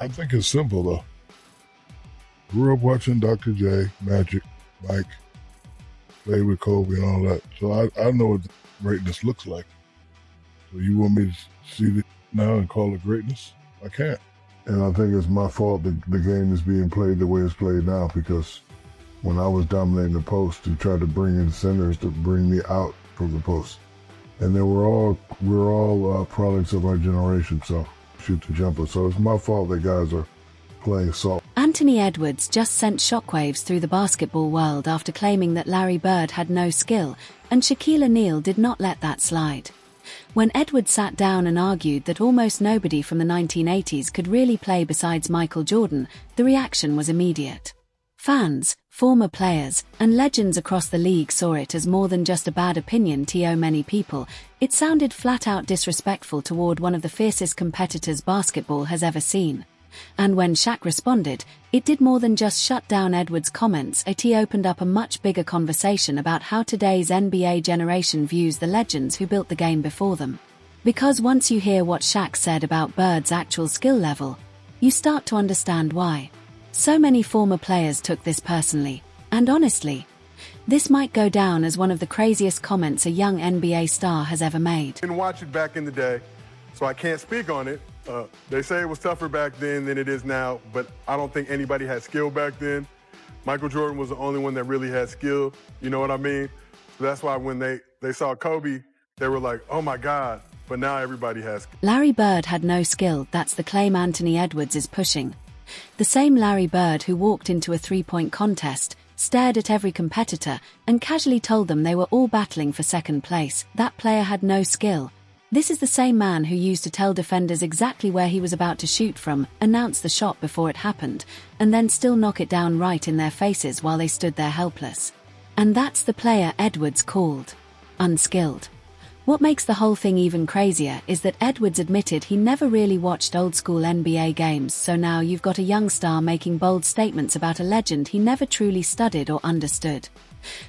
I think it's simple though. Grew up watching Dr. J, Magic, Mike, played with Kobe and all that. So I know what greatness looks like. So you want me to see it now and call it greatness? I can't. And I think it's my fault that the game is being played the way it's played now, because when I was dominating the post, he tried to bring in centers to bring me out from the post. And then we're all products of our generation, so shoot the jumper. So it's my fault that guys are playing soft. Anthony Edwards just sent shockwaves through the basketball world after claiming that Larry Bird had no skill, and Shaquille O'Neal did not let that slide. When Edwards sat down and argued that almost nobody from the 1980s could really play besides Michael Jordan, the reaction was immediate. Fans, former players, and legends across the league saw it as more than just a bad opinion to many people. It sounded flat-out disrespectful toward one of the fiercest competitors basketball has ever seen. And when Shaq responded, it did more than just shut down Edwards' comments. It opened up a much bigger conversation about how today's NBA generation views the legends who built the game before them. Because once you hear what Shaq said about Bird's actual skill level, you start to understand why so many former players took this personally. And honestly, this might go down as one of the craziest comments a young NBA star has ever made. I didn't watch it back in the day, so I can't speak on it. They say it was tougher back then than it is now, but I don't think anybody had skill back then. Michael Jordan was the only one that really had skill, you know what I mean? So that's why when they saw Kobe, they were like, oh my God, but now everybody has skill. Larry Bird had no skill, that's the claim Anthony Edwards is pushing. The same Larry Bird who walked into a three-point contest, stared at every competitor, and casually told them they were all battling for second place. That player had no skill. This is the same man who used to tell defenders exactly where he was about to shoot from, announce the shot before it happened, and then still knock it down right in their faces while they stood there helpless. And that's the player Edwards called unskilled. What makes the whole thing even crazier is that Edwards admitted he never really watched old-school NBA games, so now you've got a young star making bold statements about a legend he never truly studied or understood.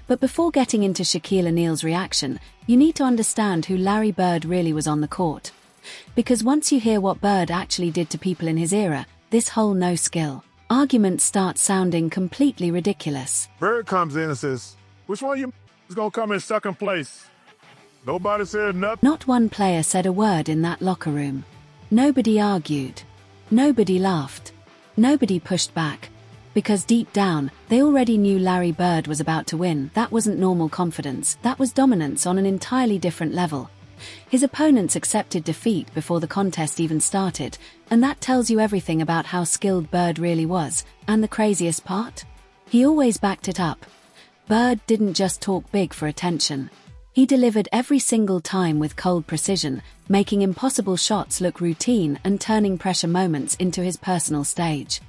But before getting into Shaquille O'Neal's reaction, you need to understand who Larry Bird really was on the court. Because once you hear what Bird actually did to people in his era, this whole no-skill argument starts sounding completely ridiculous. Bird comes in and says, which one of you is going to come in second place? Nobody said nothing. Not one player said a word in that locker room. Nobody argued. Nobody laughed. Nobody pushed back. Because deep down, they already knew Larry Bird was about to win. That wasn't normal confidence, that was dominance on an entirely different level. His opponents accepted defeat before the contest even started, and that tells you everything about how skilled Bird really was. And the craziest part? He always backed it up. Bird didn't just talk big for attention. He delivered every single time with cold precision, making impossible shots look routine and turning pressure moments into his personal stage.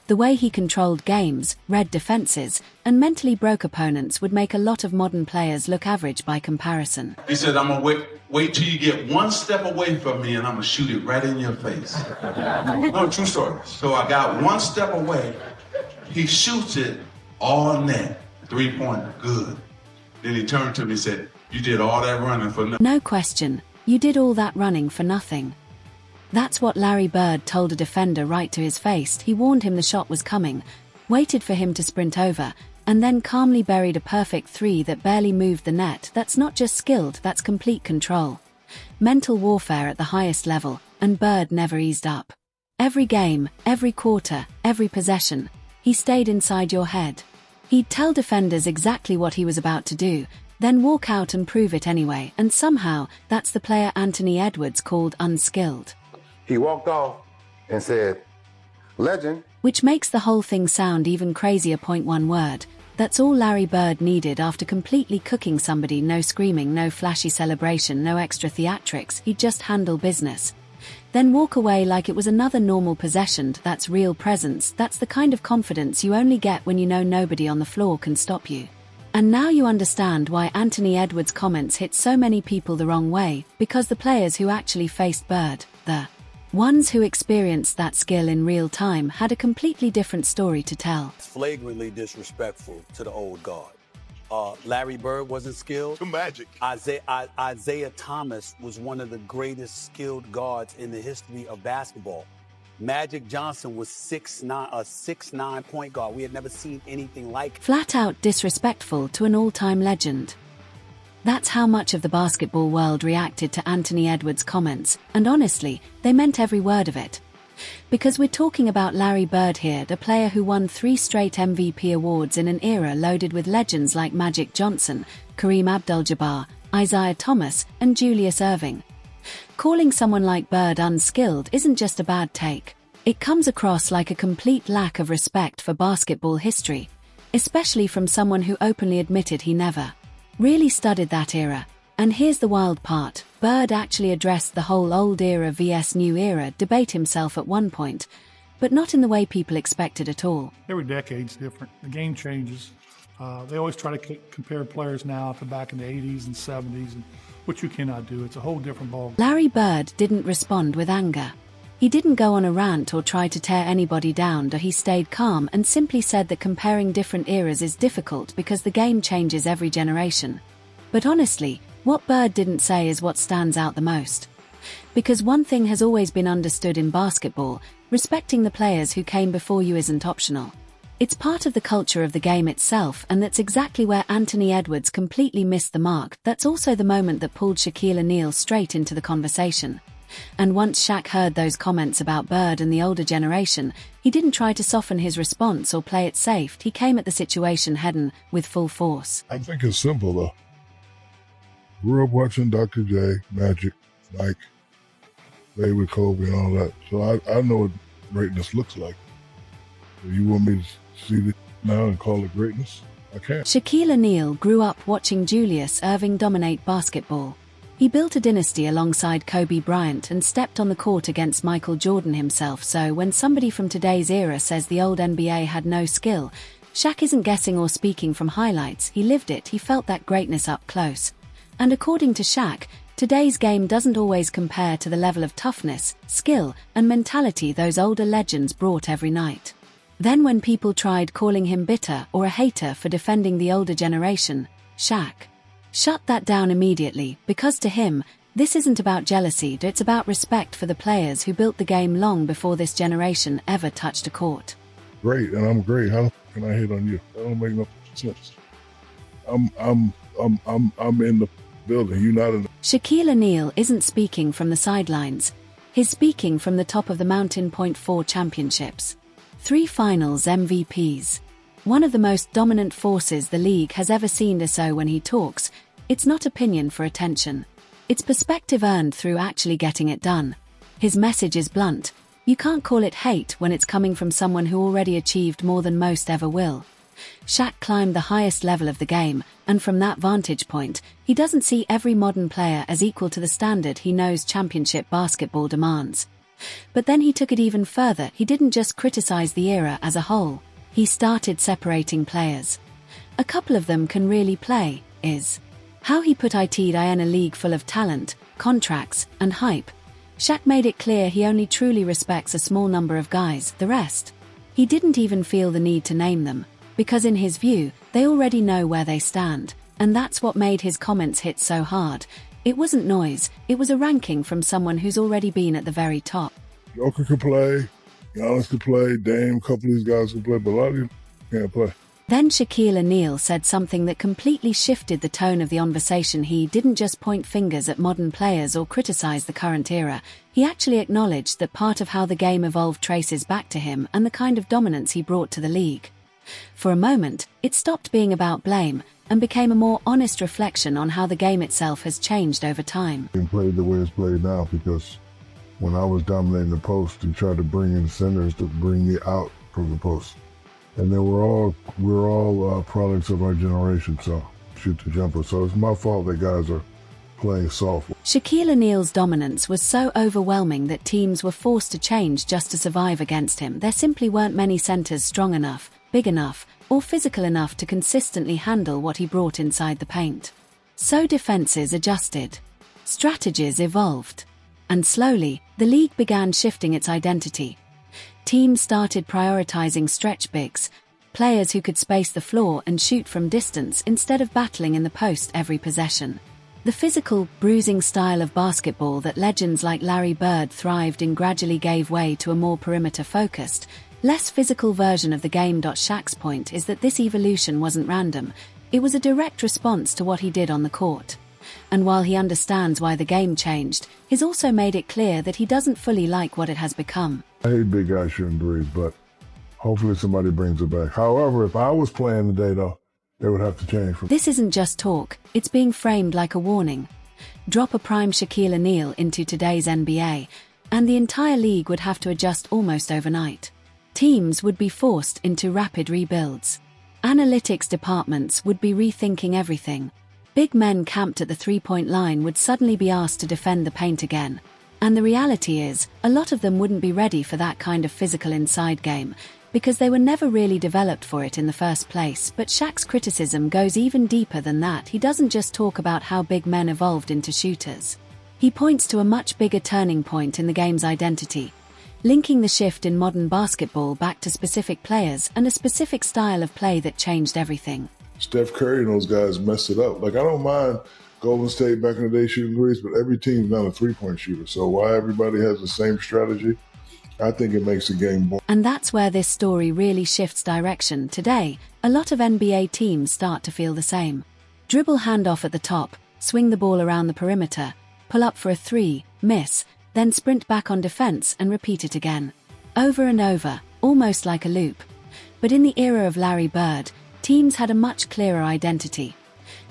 The way he controlled games, read defenses, and mentally broke opponents would make a lot of modern players look average by comparison. He said, I'm going to wait till you get one step away from me and I'm going to shoot it right in your face. No, true story. So I got one step away. He shoots it all net. 3-pointer, good. Then he turned to me and said, you did all that running for nothing. No question, you did all that running for nothing. That's what Larry Bird told a defender right to his face. He warned him the shot was coming, waited for him to sprint over, and then calmly buried a perfect three that barely moved the net. That's not just skilled, that's complete control. Mental warfare at the highest level, and Bird never eased up. Every game, every quarter, every possession, he stayed inside your head. He'd tell defenders exactly what he was about to do, then walk out and prove it anyway, and somehow, that's the player Anthony Edwards called unskilled. He walked off and said, legend. Which makes the whole thing sound even crazier. One word. That's all Larry Bird needed after completely cooking somebody. No screaming, no flashy celebration, no extra theatrics. He'd just handle business. Then walk away like it was another normal possession. That's real presence. That's the kind of confidence you only get when you know nobody on the floor can stop you. And now you understand why Anthony Edwards' comments hit so many people the wrong way, because the players who actually faced Bird, the ones who experienced that skill in real time, had a completely different story to tell. It's flagrantly disrespectful to the old guard. Larry Bird wasn't skilled. To Magic. Isaiah Thomas was one of the greatest skilled guards in the history of basketball. Magic Johnson was 6'9", a 6'9" point guard. We had never seen anything like it. Flat out disrespectful to an all-time legend. That's how much of the basketball world reacted to Anthony Edwards' comments, and honestly, they meant every word of it. Because we're talking about Larry Bird here, the player who won 3 straight MVP awards in an era loaded with legends like Magic Johnson, Kareem Abdul-Jabbar, Isaiah Thomas, and Julius Erving. Calling someone like Bird unskilled isn't just a bad take. It comes across like a complete lack of respect for basketball history, especially from someone who openly admitted he never really studied that era. And here's the wild part, Bird actually addressed the whole old era vs new era debate himself at one point, but not in the way people expected at all. Every decade's different. The game changes. They always try to compare players now to back in the 80s and 70s, which you cannot do. It's a whole different ball. Larry Bird didn't respond with anger. He didn't go on a rant or try to tear anybody down. He stayed calm and simply said that comparing different eras is difficult because the game changes every generation. But honestly, what Bird didn't say is what stands out the most. Because one thing has always been understood in basketball, respecting the players who came before you isn't optional. It's part of the culture of the game itself, and that's exactly where Anthony Edwards completely missed the mark. That's also the moment that pulled Shaquille O'Neal straight into the conversation. And once Shaq heard those comments about Bird and the older generation, he didn't try to soften his response or play it safe. He came at the situation head-on with full force. I think it's simple, though. Grew up watching Dr. J, Magic, Mike, played with Kobe and all that. So I know what greatness looks like. If you want me to see it now and call it greatness, I can't. Shaquille O'Neal grew up watching Julius Erving dominate basketball. He built a dynasty alongside Kobe Bryant and stepped on the court against Michael Jordan himself. So when somebody from today's era says the old NBA had no skill, Shaq isn't guessing or speaking from highlights. He lived it. He felt that greatness up close. And according to Shaq, today's game doesn't always compare to the level of toughness, skill, and mentality those older legends brought every night. Then when people tried calling him bitter or a hater for defending the older generation, Shaq shut that down immediately, because to him, this isn't about jealousy, it's about respect for the players who built the game long before this generation ever touched a court. Great, and I'm great. How can I hate on you? That don't make no sense. I'm in the building. You're not in the... Shaquille O'Neal isn't speaking from the sidelines. He's speaking from the top of the mountain. 4 championships. 3 finals MVPs. One of the most dominant forces the league has ever seen. So when he talks, it's not opinion for attention. It's perspective earned through actually getting it done. His message is blunt. You can't call it hate when it's coming from someone who already achieved more than most ever will. Shaq climbed the highest level of the game, and from that vantage point, he doesn't see every modern player as equal to the standard he knows championship basketball demands. But then he took it even further. He didn't just criticize the era as a whole. He started separating players. A couple of them can really play, is how he put it in a league full of talent, contracts, and hype. Shaq made it clear he only truly respects a small number of guys, the rest. He didn't even feel the need to name them, because in his view, they already know where they stand, and that's what made his comments hit so hard. It wasn't noise, it was a ranking from someone who's already been at the very top. Joker could play, Giannis could play, Dame, a couple of these guys could play, but a lot of you can't play. Then Shaquille O'Neal said something that completely shifted the tone of the conversation. He didn't just point fingers at modern players or criticize the current era. He actually acknowledged that part of how the game evolved traces back to him and the kind of dominance he brought to the league. For a moment, it stopped being about blame and became a more honest reflection on how the game itself has changed over time. It played the way it's played now because when I was dominating the post, he tried to bring in centers to bring me out from the post. And then we're all products of our generation, so shoot the jumper. So it's my fault that guys are playing soft. Shaquille O'Neal's dominance was so overwhelming that teams were forced to change just to survive against him. There simply weren't many centers strong enough, big enough, or physical enough to consistently handle what he brought inside the paint. So defenses adjusted. Strategies evolved. And slowly, the league began shifting its identity. Teams started prioritizing stretch bigs, players who could space the floor and shoot from distance instead of battling in the post every possession. The physical, bruising style of basketball that legends like Larry Bird thrived in gradually gave way to a more perimeter-focused, less physical version of the game. Shaq's point is that this evolution wasn't random, it was a direct response to what he did on the court. And while he understands why the game changed, he's also made it clear that he doesn't fully like what it has become. I hate big guys shooting threes, but hopefully somebody brings it back. However, if I was playing today, though, they would have to change. This isn't just talk, it's being framed like a warning. Drop a prime Shaquille O'Neal into today's NBA, and the entire league would have to adjust almost overnight. Teams would be forced into rapid rebuilds. Analytics departments would be rethinking everything. Big men camped at the three-point line would suddenly be asked to defend the paint again. And the reality is, a lot of them wouldn't be ready for that kind of physical inside game, because they were never really developed for it in the first place. But Shaq's criticism goes even deeper than that. He doesn't just talk about how big men evolved into shooters. He points to a much bigger turning point in the game's identity, linking the shift in modern basketball back to specific players and a specific style of play that changed everything. Steph Curry and those guys messed it up. Like, I don't mind Golden State back in the day shooting threes, but every team's not a three-point shooter. So why everybody has the same strategy, I think it makes the game boring. And that's where this story really shifts direction. Today, a lot of NBA teams start to feel the same. Dribble handoff at the top, swing the ball around the perimeter, pull up for a three, miss, then sprint back on defense and repeat it again. Over and over, almost like a loop. But in the era of Larry Bird, teams had a much clearer identity.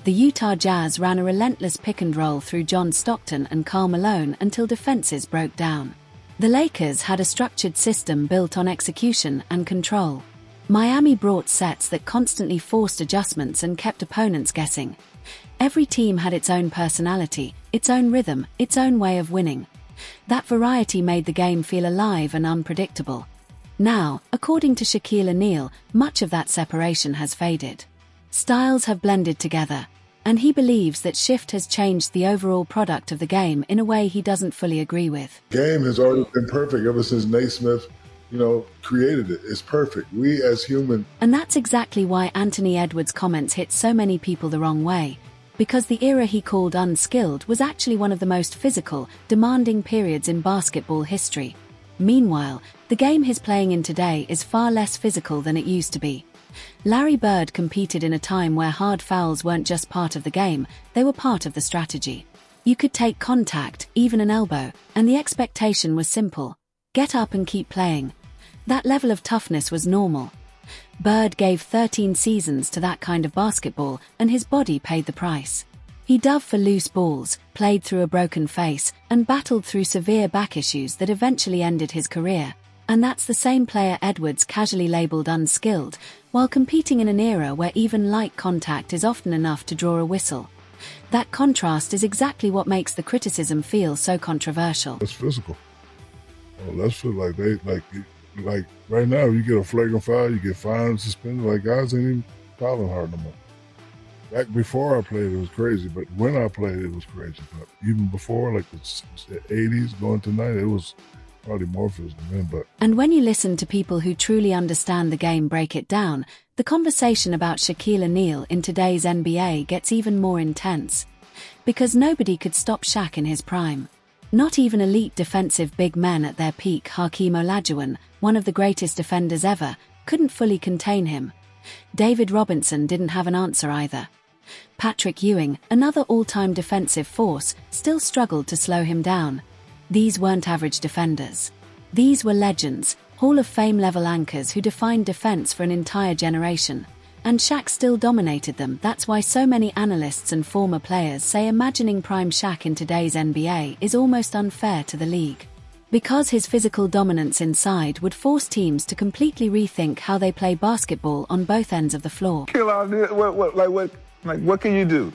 The Utah Jazz ran a relentless pick and roll through John Stockton and Karl Malone until defenses broke down. The Lakers had a structured system built on execution and control. Miami brought sets that constantly forced adjustments and kept opponents guessing. Every team had its own personality, its own rhythm, its own way of winning. That variety made the game feel alive and unpredictable. Now, according to Shaquille O'Neal, much of that separation has faded. Styles have blended together, and he believes that shift has changed the overall product of the game in a way he doesn't fully agree with. Game has always been perfect ever since Naismith, created it. It's perfect. We as humans. And that's exactly why Anthony Edwards' comments hit so many people the wrong way. Because the era he called unskilled was actually one of the most physical, demanding periods in basketball history. Meanwhile, the game he's playing in today is far less physical than it used to be. Larry Bird competed in a time where hard fouls weren't just part of the game, they were part of the strategy. You could take contact, even an elbow, and the expectation was simple: get up and keep playing. That level of toughness was normal. Bird gave 13 seasons to that kind of basketball, and his body paid the price. He dove for loose balls, played through a broken face, and battled through severe back issues that eventually ended his career. And that's the same player Edwards casually labeled unskilled, while competing in an era where even light contact is often enough to draw a whistle. That contrast is exactly what makes the criticism feel so controversial. It's physical. That's feel like like right now, you get a flagrant foul, you get fined, suspended. Like, guys ain't even fouling hard no more. Back before I played, it was crazy, but when I played, it was crazy. But even before, like the 80s going to 90s, it was probably more physical then. But and when you listen to people who truly understand the game break it down, the conversation about Shaquille O'Neal in today's NBA gets even more intense. Because nobody could stop Shaq in his prime. Not even elite defensive big men at their peak. Hakeem Olajuwon, one of the greatest defenders ever, couldn't fully contain him. David Robinson didn't have an answer either. Patrick Ewing, another all-time defensive force, still struggled to slow him down. These weren't average defenders. These were legends, Hall of Fame-level anchors who defined defense for an entire generation. And Shaq still dominated them. That's why so many analysts and former players say imagining prime Shaq in today's NBA is almost unfair to the league. Because his physical dominance inside would force teams to completely rethink how they play basketball on both ends of the floor. What can you do?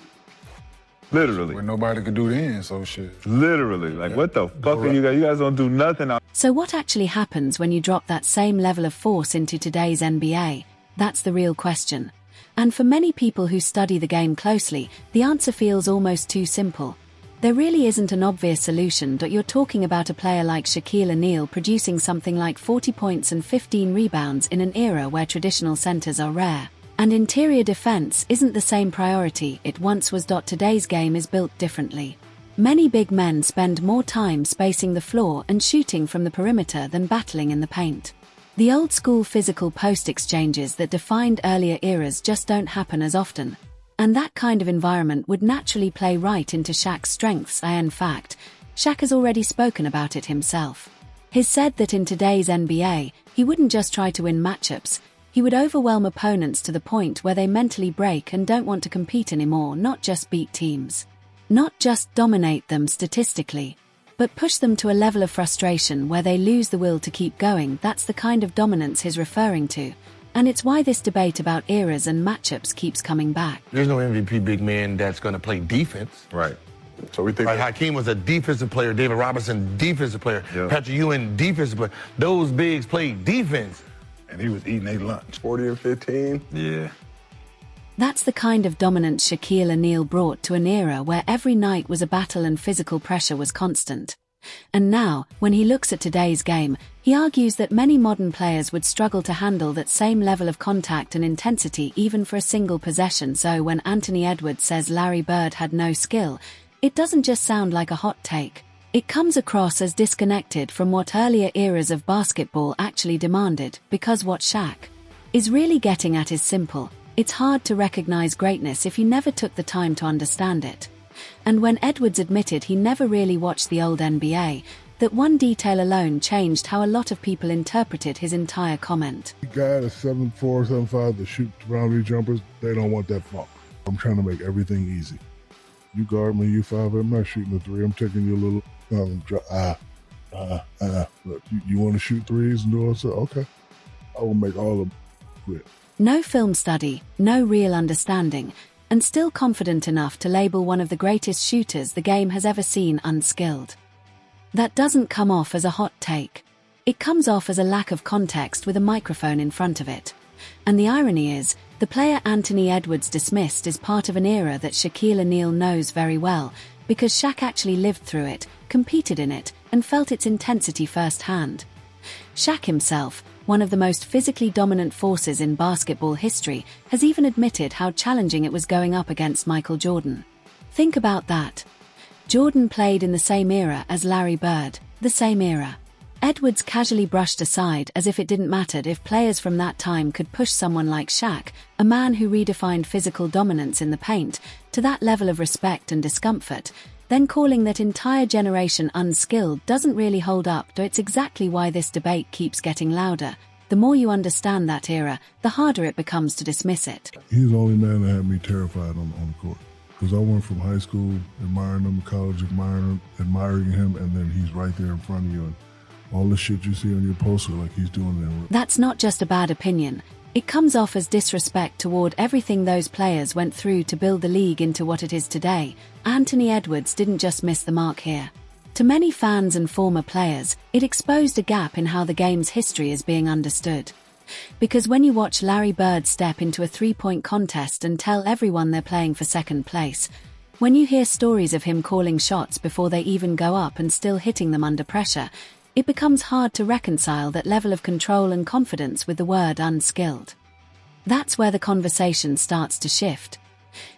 Literally. Well, nobody could do then, so shit. Literally. What the fuck are you guys? You guys don't do nothing. So what actually happens when you drop that same level of force into today's NBA? That's the real question. And for many people who study the game closely, the answer feels almost too simple. There really isn't an obvious solution. You're talking about a player like Shaquille O'Neal producing something like 40 points and 15 rebounds in an era where traditional centers are rare. And interior defense isn't the same priority it once was. Today's game is built differently. Many big men spend more time spacing the floor and shooting from the perimeter than battling in the paint. The old-school physical post exchanges that defined earlier eras just don't happen as often. And that kind of environment would naturally play right into Shaq's strengths. In fact, Shaq has already spoken about it himself. He's said that in today's NBA, he wouldn't just try to win matchups, he would overwhelm opponents to the point where they mentally break and don't want to compete anymore. Not just beat teams. Not just dominate them statistically, but push them to a level of frustration where they lose the will to keep going. That's the kind of dominance he's referring to. And it's why this debate about eras and matchups keeps coming back. There's no MVP big man that's going to play defense. Right. So we think Like Hakeem was a defensive player, David Robinson, defensive player, Yep. Patrick Ewing, defensive player. Those bigs played defense. And he was eating their lunch. 40 and 15. Yeah. That's the kind of dominance Shaquille O'Neal brought to an era where every night was a battle and physical pressure was constant. And now, when he looks at today's game, he argues that many modern players would struggle to handle that same level of contact and intensity even for a single possession. So when Anthony Edwards says Larry Bird had no skill, it doesn't just sound like a hot take. It comes across as disconnected from what earlier eras of basketball actually demanded, because what Shaq is really getting at is simple. It's hard to recognize greatness if you never took the time to understand it. And when Edwards admitted he never really watched the old NBA, that one detail alone changed how a lot of people interpreted his entire comment. The guy that's 7'4", 7'5", that shoot boundary jumpers, they don't want that funk. I'm trying to make everything easy. You guard me, you 5, I'm not shooting a 3. I'm taking you a little, Look, you want to shoot threes and do all that? Okay. I will make all of them quit. No film study, no real understanding, and still confident enough to label one of the greatest shooters the game has ever seen unskilled. That doesn't come off as a hot take. It comes off as a lack of context with a microphone in front of it. And the irony is, the player Anthony Edwards dismissed is part of an era that Shaquille O'Neal knows very well, because Shaq actually lived through it, competed in it, and felt its intensity firsthand. Shaq himself, one of the most physically dominant forces in basketball history, has even admitted how challenging it was going up against Michael Jordan. Think about that. Jordan played in the same era as Larry Bird, the same era. Edwards casually brushed aside as if it didn't matter if players from that time could push someone like Shaq, a man who redefined physical dominance in the paint, to that level of respect and discomfort, then calling that entire generation unskilled doesn't really hold up. It's exactly why this debate keeps getting louder. The more you understand that era, the harder it becomes to dismiss it. He's the only man that had me terrified on the court. Because I went from high school admiring him, college admiring him, and then he's right there in front of you. And all the shit you see on your poster, like he's doing there. That's not just a bad opinion. It comes off as disrespect toward everything those players went through to build the league into what it is today. Anthony Edwards didn't just miss the mark here. To many fans and former players, it exposed a gap in how the game's history is being understood. Because when you watch Larry Bird step into a three-point contest and tell everyone they're playing for second place, when you hear stories of him calling shots before they even go up and still hitting them under pressure, it becomes hard to reconcile that level of control and confidence with the word unskilled. That's where the conversation starts to shift.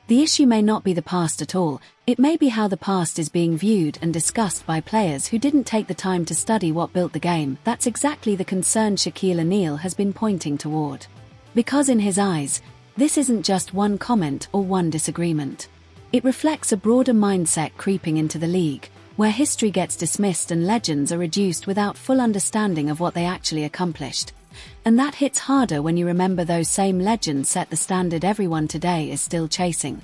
The issue may not be the past at all, it may be how the past is being viewed and discussed by players who didn't take the time to study what built the game. That's exactly the concern Shaquille O'Neal has been pointing toward. Because in his eyes, this isn't just one comment or one disagreement. It reflects a broader mindset creeping into the league, where history gets dismissed and legends are reduced without full understanding of what they actually accomplished. And that hits harder when you remember those same legends set the standard everyone today is still chasing.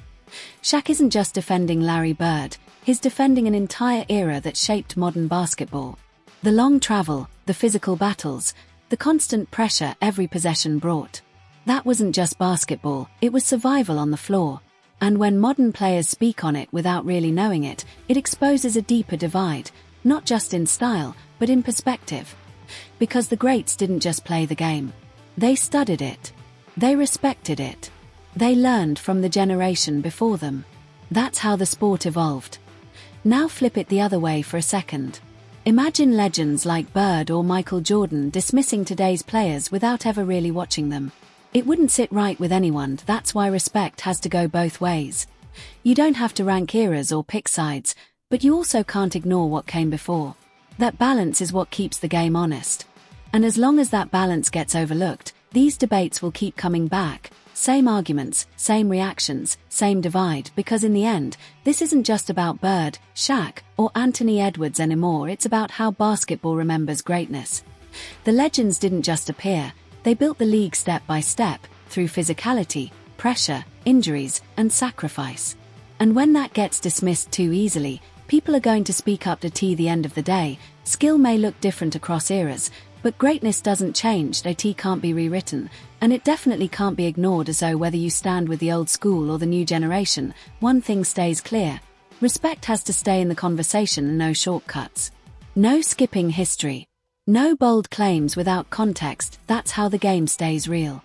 Shaq isn't just defending Larry Bird, he's defending an entire era that shaped modern basketball. The long travel, the physical battles, the constant pressure every possession brought. That wasn't just basketball, it was survival on the floor. And when modern players speak on it without really knowing it, it exposes a deeper divide, not just in style, but in perspective. Because the greats didn't just play the game. They studied it. They respected it. They learned from the generation before them. That's how the sport evolved. Now flip it the other way for a second. Imagine legends like Bird or Michael Jordan dismissing today's players without ever really watching them. It wouldn't sit right with anyone. That's why respect has to go both ways. You don't have to rank eras or pick sides, but you also can't ignore what came before. That balance is what keeps the game honest. And as long as that balance gets overlooked, these debates will keep coming back. Same arguments, same reactions, same divide, because in the end, this isn't just about Bird, Shaq, or Anthony Edwards anymore. It's about how basketball remembers greatness. The legends didn't just appear, they built the league step by step, through physicality, pressure, injuries, and sacrifice. And when that gets dismissed too easily, people are going to speak up. The end of the day, skill may look different across eras, but greatness doesn't change. It can't be rewritten, and it definitely can't be ignored. As though whether you stand with the old school or the new generation, one thing stays clear. Respect has to stay in the conversation and no shortcuts. No skipping history. No bold claims without context. That's how the game stays real.